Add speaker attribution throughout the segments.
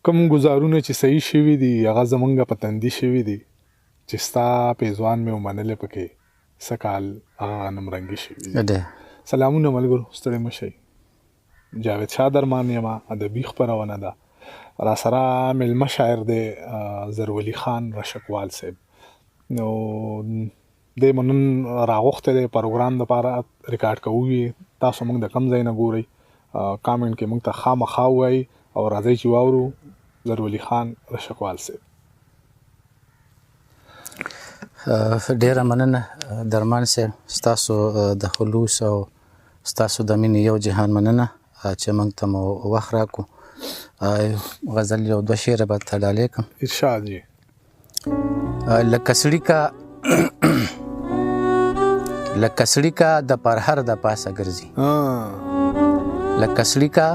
Speaker 1: کوم ګزارونه چې صحیح شوي دي هغه زمونږ په تندي شوي دي چې ستا پیزوان مې ومنلې پکې څه کال هغه غنم رنګي شوي دي. سلامونه ملګرو، ستړي مه شئ. جاوید شاه درمان یم، ادبي خپرونه ده. را سره مېلمه شاعر دی زرولي خان رشکوال صاحب. نو دی مو نن راغوښتی دی پروګرام دپاره ریکارډ کوو یې. تاسو موږ د کوم ځای نه ګورئ کامنټ کې موږ ته خامخا ووایئ او راځئ چې واورو زرولي خان رشکوال صاحب.
Speaker 2: ډیره مننه درمان صاحب، ستاسو د خلوص او ستاسو د مینې یو جهان مننه چې موږ ته مو وخت راکړو. غزل یو دوه شعره به ته ډالۍ کړم.
Speaker 1: ارشاد جي.
Speaker 2: لکه سړیکه د پرهر د پاسه ګرځي، لکه سړیکه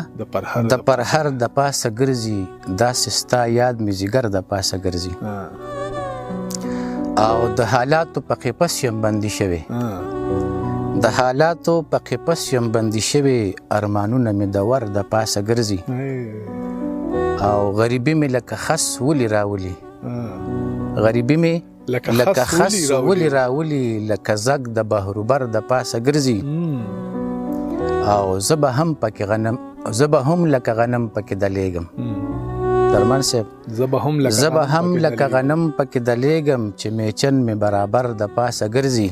Speaker 2: د پرهر د پاسه ګرځي، داسې ستا یاد مې ځیګر د پاسه ګرځي. او د حالاتو په قفس یم بندي شوی، د حالاتو په قفس یم بندي شوی، ارمانونه مې د ور د پاسه ګرځي. او غریبي مې لکه خس ولي راولي، غریبي مې لکه خس ولي راولي، لکه زګ د بحروبر د پاسه ګرځي. او زه به هم لکه غنم پکې دلیږم. درمان صاحب، زه به هم لکه غنم پکې دلیږم، چې میچن مې برابر د پاسه ګرځي.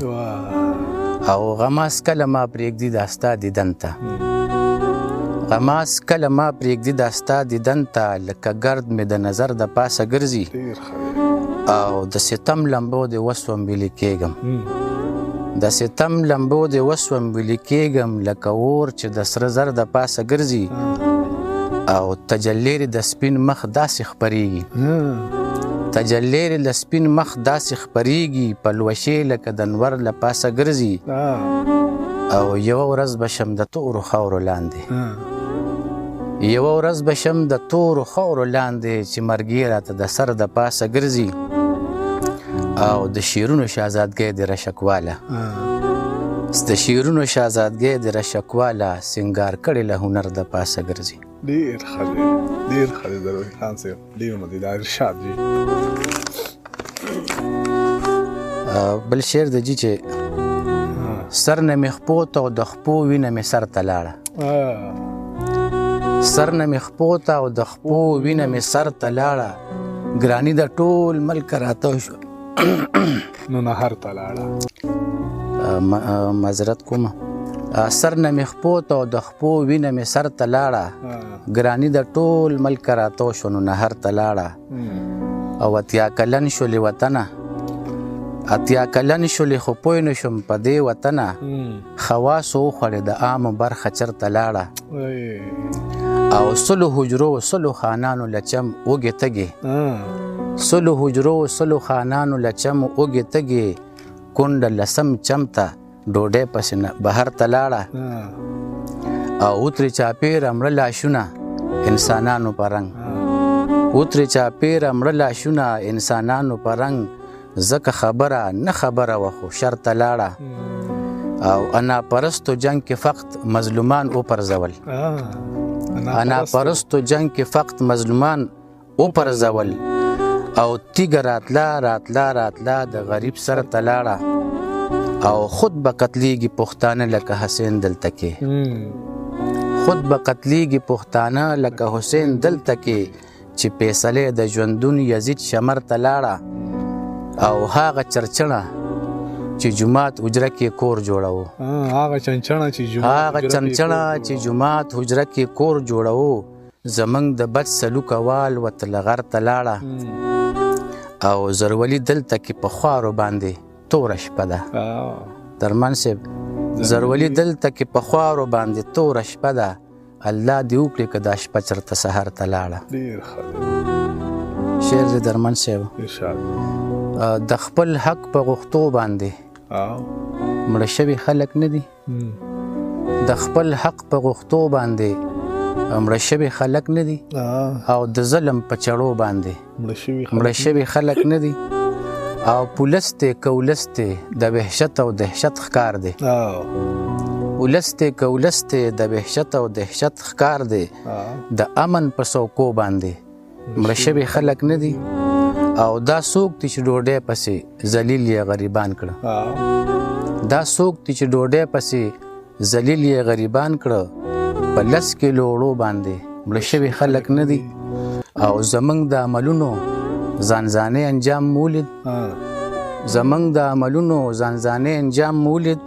Speaker 2: او غماس کله ما پرېږدي دا ستا دیدن ته، غماس کله ما پرېږدي دا ستا دیدن ته، لکه ګرد مې د نظر د پاسه ګرځي. او د ستم لمبو دې وسوم ویلې کېږم، د ستم لمبو دې وسوم ویلې کېږم، لکه اور چې د سره زر د پاسه ګرځي. او تجلیرې د سپین مخ داسې خپریږي، تجلیرې د سپین مخ داسې خپریږي، پلوشې لکه د انور له پاسه ګرځي. او یوه ورځ به شم د تورو خاورو لاندې، یوه ورځ به شم د تورو خاورو لاندې، چې مرګي راته د سر د پاسه ګرځي. او د شیرونو شهزادګۍ د رشکواله، د شیرونو شهزادګۍ د رشکواله، سنگار کړي له هنر د پاسه ګرځي.
Speaker 1: ډیر ښه دی، ډیر ښه دی زرولي خان صاحب، ډیر مزیدار. ارشاد جي.
Speaker 2: بل شعر دی جي چې سر نه مې خپوت او د خپو وینه مې سر ته لاړه، سر نه مې خپوت او د خپو وینه مې سر ته لاړه، ګرانی د ټول ملک راته شو
Speaker 1: نو نهر ته لاړه.
Speaker 2: معذرت کوم، سر نه مې خپوت او د خپو وینه مې سر ته لاړه، ګرانی د ټول ملک راته شو نو نهر ته لاړه. او اتیا کلن شولې وطنه، اتیا کلن شولې خو پوی نه شم په دې وطنه، خواصو وخوړې د عامو برخه چرته لاړه. او سلو حجرو سلو خانانو لچم وږې تږې، سلو حجرو سلو خانانو لچم وږې تږې، کونډه لسم چمته ډوډۍ پسې بهر ته لاړه. او وترې چاپېره مړه لاشونه انسانانو په رنګ، وترې چاپېره مړه لاشونه انسانانو په رنګ، ځکه خبره نه خبره وه خو شرته لاړه. او انا پرستو جنگ کې فقط مظلومان وپرځول، انا پرستو جنگ کې فقط مظلومان وپرځول. او تیګه راتله راتله راتله د غریب سر ته لاړه. او خود به قتلیږي پښتانه لکه حسین دلته کې، خود به قتلیږي پښتانه لکه حسین دلته کې، چې فیصلې د ژوندون یزید شمر ته لاړه. او هغه چرچڼه چې جومات حجره کې کور جوړو،
Speaker 1: هغه چنچڼه
Speaker 2: چې جومات حجره کې کور جوړو، زمنګ د بد سلوک وال وتل غر ته لاړه. او زرولي دلته کې په خوارو باندې توره شپه ده. درمان صاحب، زرولي دلته کې په خوارو باندې توره شپه ده، الله دې وکړي که دا شپه چرته سهار ته لاړه.
Speaker 1: ډېر ښه
Speaker 2: شعر دی درمان صاحب. د خپل حق په غوښتو باندې مړه شوي خلک نه دي، د خپل حق په غوښتو باندې مړه شوي خلک نه دي، او د ظلم په چړو باندې مړه شوي خلک نه دي. او پولسته کولسته د وحشت او دهشت ښکار دی، پولسته کولسته د وحشت او دهشت ښکار دی. د امن په څوکو باندې مړه شوي خلک نه دي. او دا څوک دي چې ډوډۍ پسې ذلیل یې غریبان کړه. دا څوک دي چې ډوډۍ پسې ذلیل یې غریبان کړه. په 10 کیلو اوړو باندې مړه شوي خلک نه دي. او زمونږ د عملونو ځانځاني انجام مولد، زمونږ د عملونو ځانځاني انجام مولد،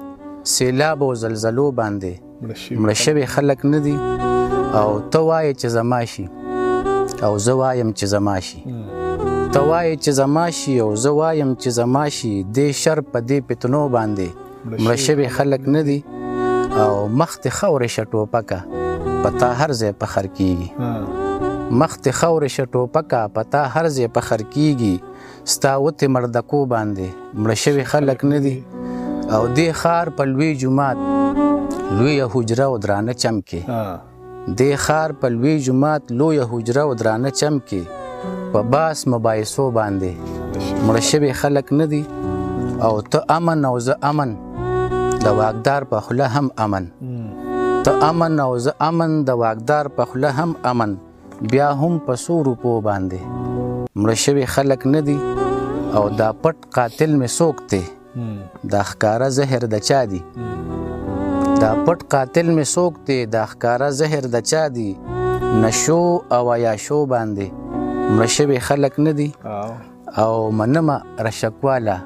Speaker 2: سیلاب او زلزلو باندې مړه شوي خلک نه دي. او ته وایې چې زما شي او زه وایم چې زما شي. ته وایې چې زما شي او زه وایم چې زما شي. دې شر په دې فتنو باندې مړه شوي خلک نه دي. او مخ ته خاورې شه ټوپکه په تا هر ځای پخر کېږي. مخ ته خاورې شه ټوپکه په تا هر ځای پخر کېږي. ستا وتې مردکو باندې مړه شوي خلک نه دي. او دې ښار په لوی جومات لویه حجره او درانه چم کې، دې ښار په لوی جومات لویه حجره او درانه چم کې په باس مباحثو باندې مړه شوي خلک نه دي. او ته امن او زه امن د واکدار په خوله هم امن. ته امن او زه امن د واکدار په خوله هم امن. بیا هم په 100 روپو باندې مړه شوي خلک نه دي. او دا پټ قاتل مې څوک دی؟ دا ښکاره زهر د چا دی؟ دا پټ قاتل مې څوک دی؟ دا ښکاره زهر د چا دی؟ نشو او عیاشو باندې مړه شوي خلک نه دي. او منمه رشکواله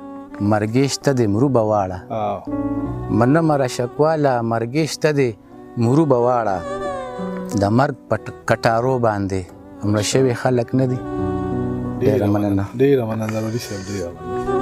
Speaker 2: مرګې شته د مرو به واړه. منمه رشکواله مرګې شته د مرو به واړه. د مرګ په کټارو باندې مړه شوي خلک نه دي.
Speaker 1: ډېره مننه ډېره مننه ضروري صاحب.